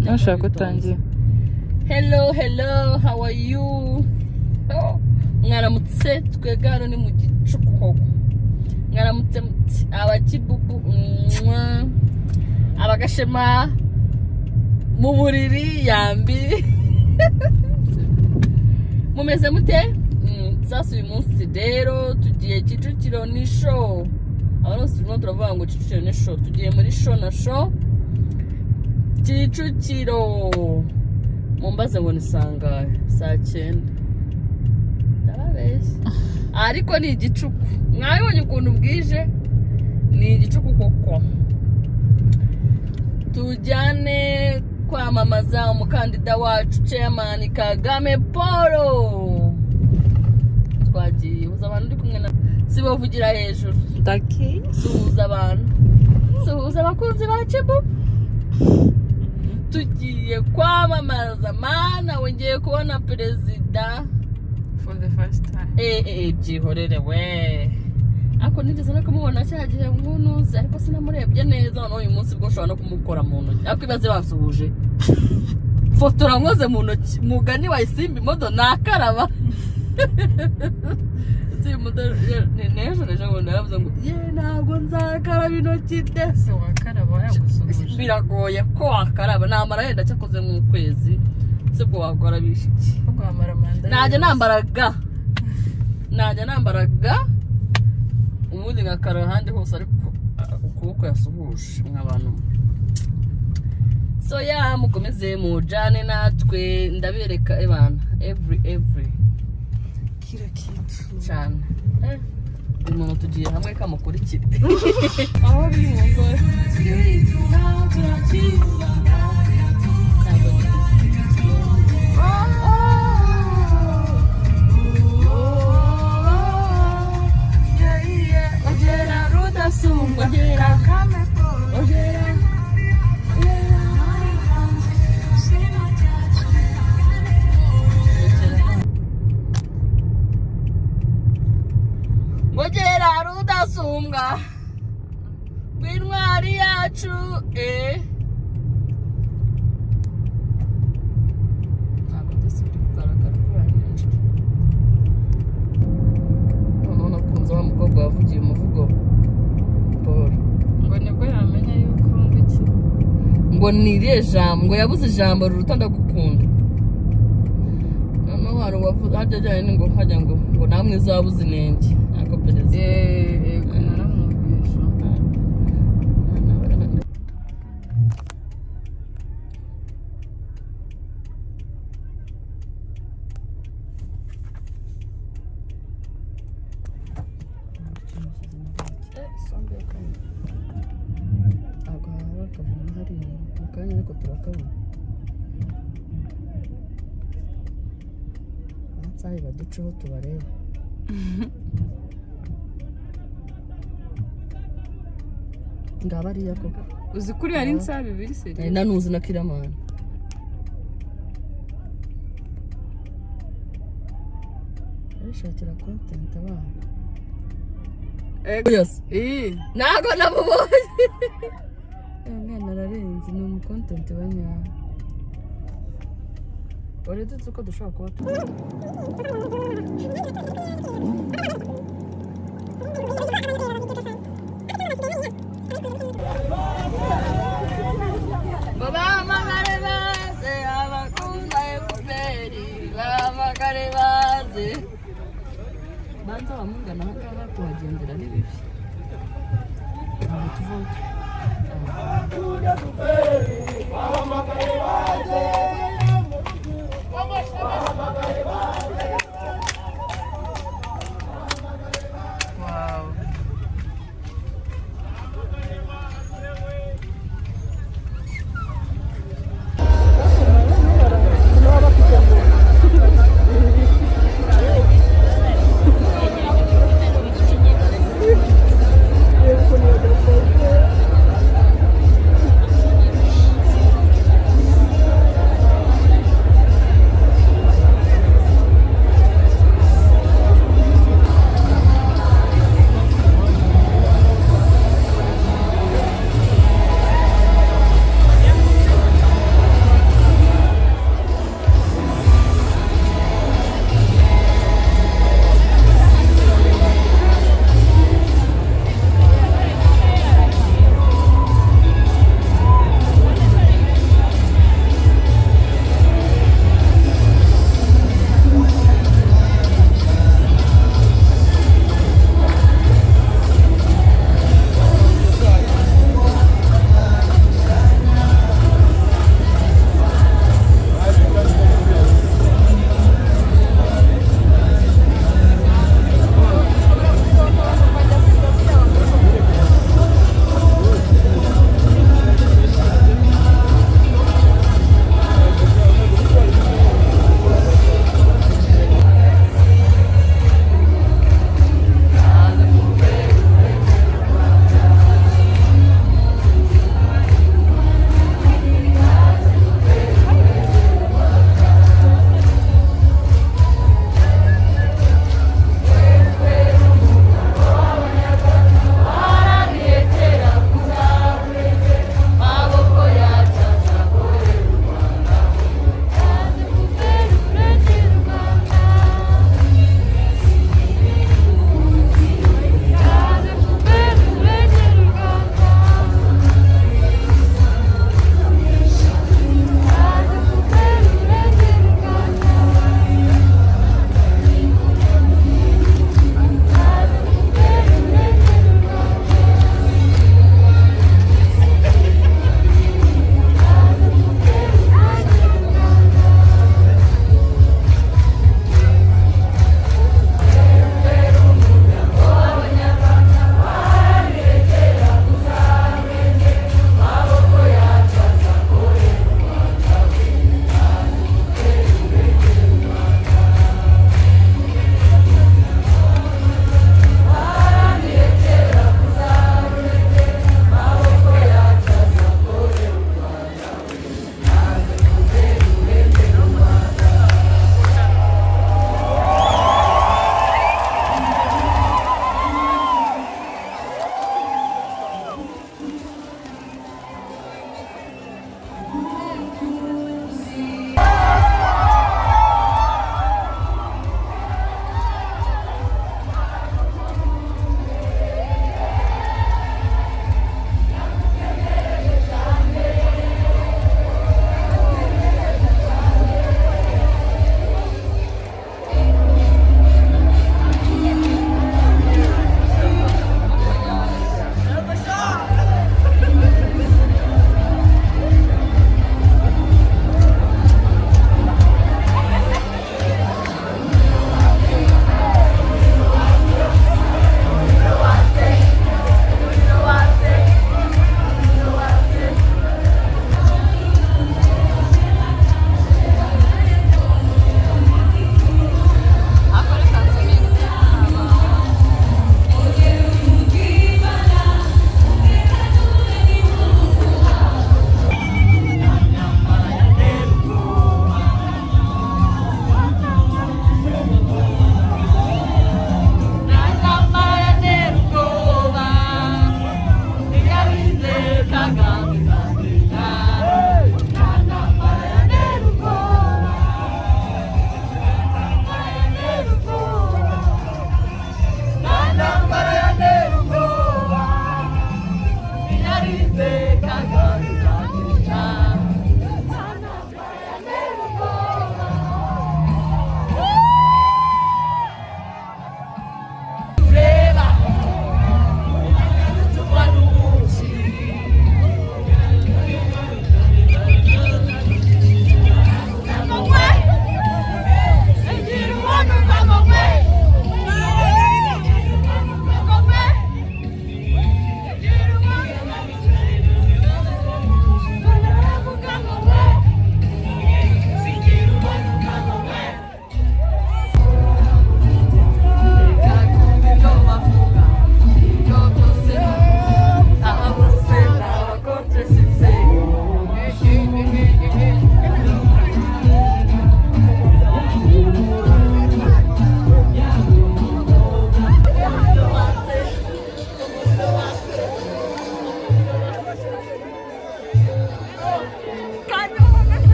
Nashaka gutangira. Hello, how are you? Mwaramutse twebwe hano ni mu gicuku. Mwaramutse abakibubu abagashema mu buriri yambi. Mumeze mute? Sasa uyu munsi rero tugiye Kicukiro ni show. Abantu turimo turavuga ngo Kicukiro ni show. Tugiye muri show na show. Kicukiro mumbaze ngo nisanga saa 9 ndababeshya ariko ni igicuku mwabonye ukuntu bwije ni igicuku koko tujyane kwamamaza umukandida wacu Chairman Kagame Paul twagiye uza abantu ndi kumwe na sibavugira hejuru Ndaki suhuza abantu suhuza abakunzi ba Chibu tugiye kwamamaza mana wongeye kubona perezida for the first time. Byihorere we ako nigeze no kumubona cyagiye ngunuze ariko sinamurebye neza none uyu munsi bwo shobora no kumukora mu ntoki ariko ibaze basuhuje fotora nkoze mu ntoki mugani wa Isimbi modo nakaraba nejo ngo naravuze ngo ntabwo nzakaraba intoki de So wakaraba yagusuhuje. biragoye ko wakaraba namara yenda cyakoze mu kwezi sibwo wakora bishiki Kwamara manda. najya nambaraga ubundi ngakara handi hose ariko ukuboko yasuhuje nk'abantu so mukomeze mujane natwe ndabereka ebana every Kira kitu cyane umuntu tugiye hamwe kamukurikira aho biri mu ngoro ojera rudasumba ojera Ngojera rudasumbwa w'intwari yacu ntabwo ndasubira kugaragara kurangije none kunze wa mukobwa wavugiye umuvugo Paul ngo nibwo yamenya yuko ngiki ngo niriye jambo ngo yabuze ijambo ruruta ndagukunda none wari wavuze hajya ajyanye ngo hajya ngo namwe zabuze inenge nako perezida yego naramwumvisha. isambu ya kane ntabwo haba akavuna hariya mu kanya ariko turakabona abatsayi baduceho tubareba ngaba ariya koko uzi kuri hari insabi bibiri se nari nanuzi na kiramana arishakira content abana yose ntabwo namubonye uyu mwana ararenze ni umukontenti wa nyawe uredutse uko dushobora kuba bahamagare baze abakunda efuperi bahamagare baze banza bamugana ahangaha kuhagendera ari bibi ntabwo tuvuga wow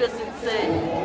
just insane.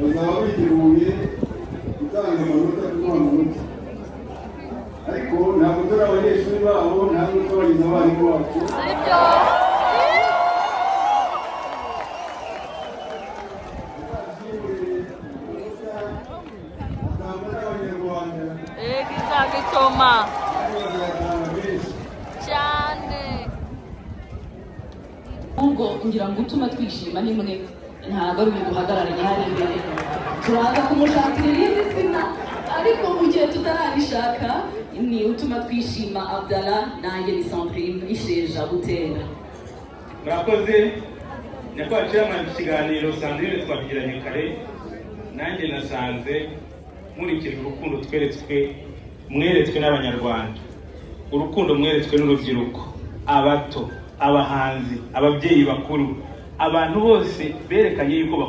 bazaba biteguye gutanga amanota kuri uwo munsi, ariko ntabwo turi abanyeshuri babo, ntabwo tubariza abarimu bacu. ubwo ngira ngo utuma twishima nimwe ntabwo ari ibintu duhagararanye hari imbere turaza kumushakira irindi zina, ariko mu gihe tutararishaka ni utuma twishima Abdallah nanjye ni Sandrine Isheja Butera. Murakoze nyakubahwa chairman, ikiganiro Sandrine twabigiranye kare, nanjye nasanze nkurikije urukundo mweretswe n'abanyarwanda, urukundo mweretswe n'urubyiruko, abato, abahanzi, ababyeyi bakuru, abantu bose berekanye yuko